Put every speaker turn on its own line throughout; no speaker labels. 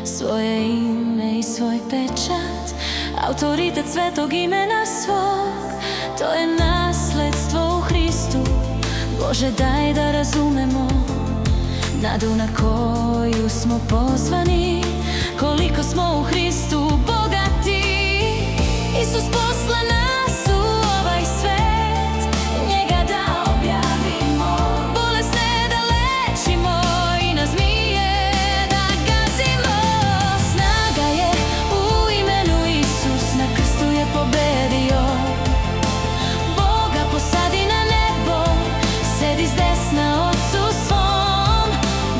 svoje ime i svoj pečat, autoritet svetog imena svog. To je nasledstvo u Hristu. Bože, daj da razumemo nadu na koju smo pozvani, koliko smo u Hristu bogati. Isus posla nas u ovaj svet, njega da objavimo, bolesne da lečimo i na zmije da gazimo. Snaga je u imenu Isus, na krstu je pobedio. Boga posadi na nebo, sedi s desna Otcu svom.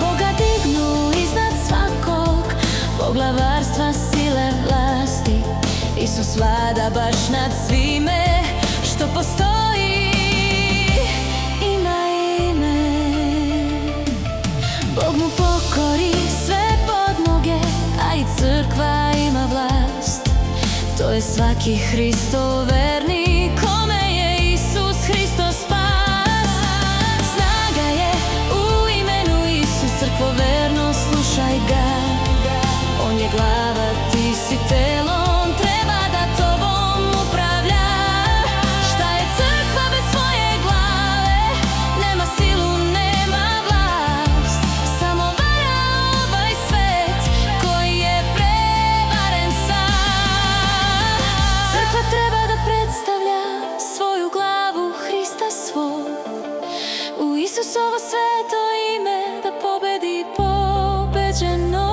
Boga dignu iznad svakog poglavarstva, sile, vlasti. Isus vlada baš nad svime što postoji. Ima ime. Bog mu pokori sve pod noge, a i crkva ima vlast. To je svaki Hristov vernik, kome je Isus Hristos spas. Snaga je u imenu Isus, crkvo verno slušaj ga. On je glava, ti si telo, on treba da tobom upravlja. Šta je crkva bez svoje glave? Nema silu, nema vlast, samo vara ovaj svet koji je prevaren sam. Crkva treba da predstavlja svoju glavu, Hrista svog. U Isusovo sveto ime da pobedi pobeđeno.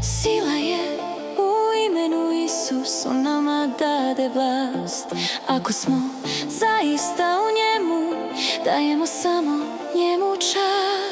Sila je u imenu Isus, on nama dade vlast. Ako smo zaista u njemu, dajemo samo njemu čast.